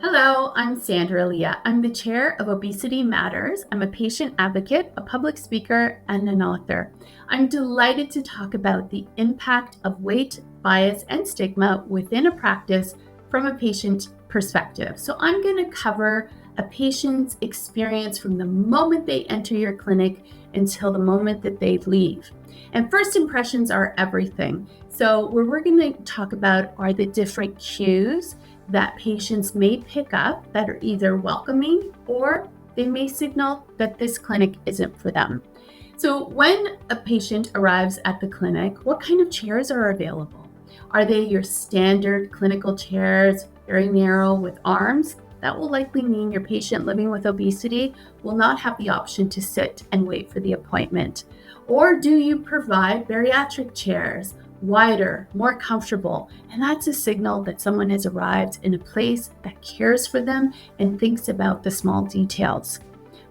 Hello, I'm Sandra Leah. I'm the chair of Obesity Matters. I'm a patient advocate, a public speaker, and an author. I'm delighted to talk about the impact of weight, bias, and stigma within a practice from a patient perspective. So I'm going to cover a patient's experience from the moment they enter your clinic until the moment that they leave. And first impressions are everything. So what we're going to talk about are the different cues that patients may pick up that are either welcoming or they may signal that this clinic isn't for them. So when a patient arrives at the clinic, what kind of chairs are available? Are they your standard clinical chairs, very narrow with arms? That will likely mean your patient living with obesity will not have the option to sit and wait for the appointment. Or do you provide bariatric chairs, wider, more comfortable? And that's a signal that someone has arrived in a place that cares for them and thinks about the small details.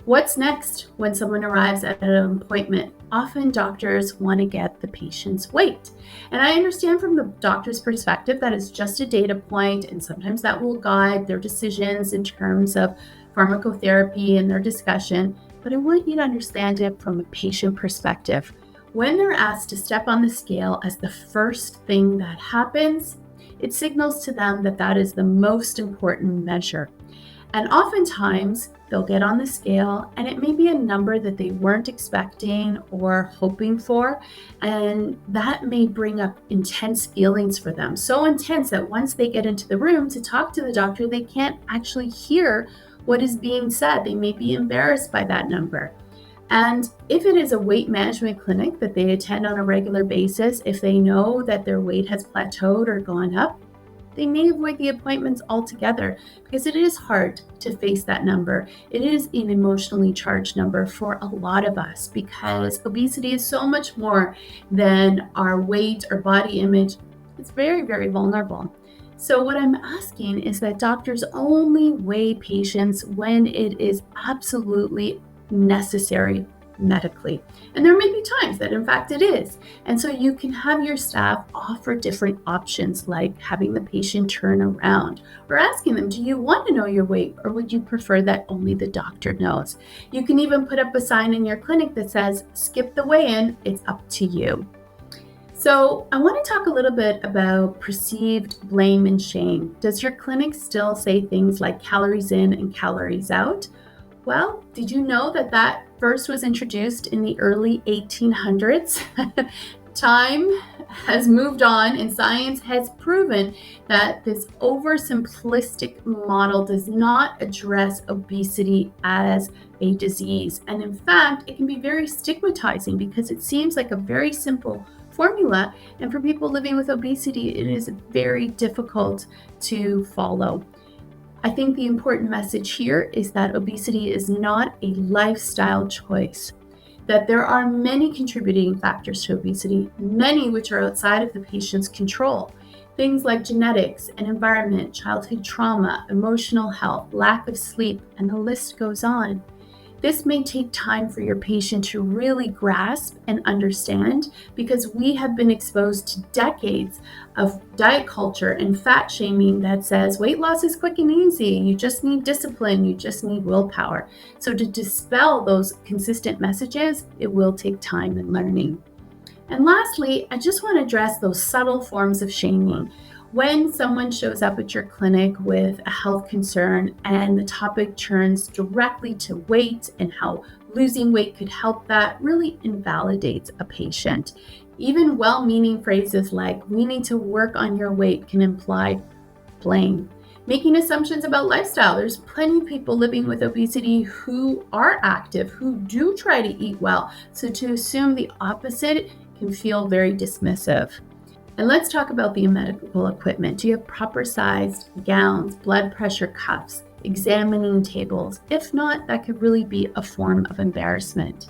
What's next when someone arrives at an appointment? Often doctors want to get the patient's weight. And I understand from the doctor's perspective that it's just a data point, and sometimes that will guide their decisions in terms of pharmacotherapy and their discussion. But I want you to understand it from a patient perspective. When they're asked to step on the scale as the first thing that happens, it signals to them that that is the most important measure. And oftentimes, they'll get on the scale and it may be a number that they weren't expecting or hoping for. And that may bring up intense feelings for them. So intense that once they get into the room to talk to the doctor, they can't actually hear what is being said. They may be embarrassed by that number. And if it is a weight management clinic that they attend on a regular basis, if they know that their weight has plateaued or gone up, they may avoid the appointments altogether because it is hard to face that number. It is an emotionally charged number for a lot of us because obesity is so much more than our weight or body image. It's very, very vulnerable. So what I'm asking is that doctors only weigh patients when it is absolutely necessary medically. And there may be times that in fact it is. And so you can have your staff offer different options like having the patient turn around or asking them, do you want to know your weight or would you prefer that only the doctor knows? You can even put up a sign in your clinic that says, skip the weigh-in, it's up to you. So I want to talk a little bit about perceived blame and shame. Does your clinic still say things like calories in and calories out? Well, did you know that that first was introduced in the early 1800s? Time has moved on and science has proven that this oversimplistic model does not address obesity as a disease. And in fact, it can be very stigmatizing because it seems like a very simple formula. And for people living with obesity, it is very difficult to follow. I think the important message here is that obesity is not a lifestyle choice, that there are many contributing factors to obesity, many which are outside of the patient's control. Things like genetics and environment, childhood trauma, emotional health, lack of sleep, and the list goes on. This may take time for your patient to really grasp and understand because we have been exposed to decades of diet culture and fat shaming that says weight loss is quick and easy. You just need discipline. You just need willpower. So to dispel those consistent messages, it will take time and learning. And lastly, I just want to address those subtle forms of shaming. When someone shows up at your clinic with a health concern and the topic turns directly to weight and how losing weight could help, that really invalidates a patient. Even well-meaning phrases like, we need to work on your weight can imply blame. Making assumptions about lifestyle. There's plenty of people living with obesity who are active, who do try to eat well. So to assume the opposite can feel very dismissive. And let's talk about the medical equipment. Do you have proper sized gowns, blood pressure cuffs, examining tables? If not, that could really be a form of embarrassment.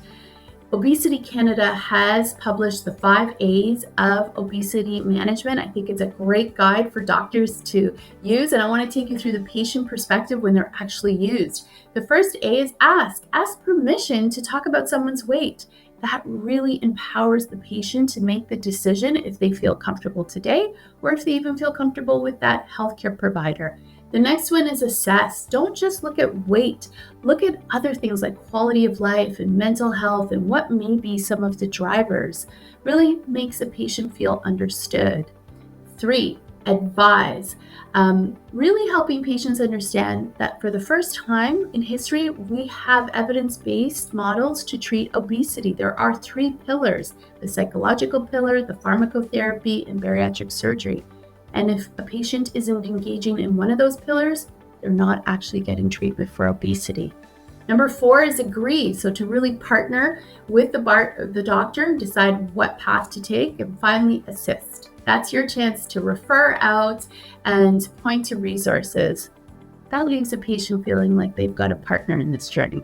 Obesity Canada has published the 5 A's of obesity management. I think it's a great guide for doctors to use, and I want to take you through the patient perspective when they're actually used. The first A is ask. Ask permission to talk about someone's weight. That really empowers the patient to make the decision if they feel comfortable today or if they even feel comfortable with that healthcare provider. The next one is assess. Don't just look at weight. Look at other things like quality of life and mental health and what may be some of the drivers. Really makes a patient feel understood. 3, advise. Really helping patients understand that for the first time in history, we have evidence-based models to treat obesity. There are 3 pillars: the psychological pillar, the pharmacotherapy, and bariatric surgery. And if a patient isn't engaging in one of those pillars, they're not actually getting treatment for obesity. Number 4 is agree. So to really partner with the doctor and decide what path to take. And finally, assist. That's your chance to refer out and point to resources. That leaves a patient feeling like they've got a partner in this journey.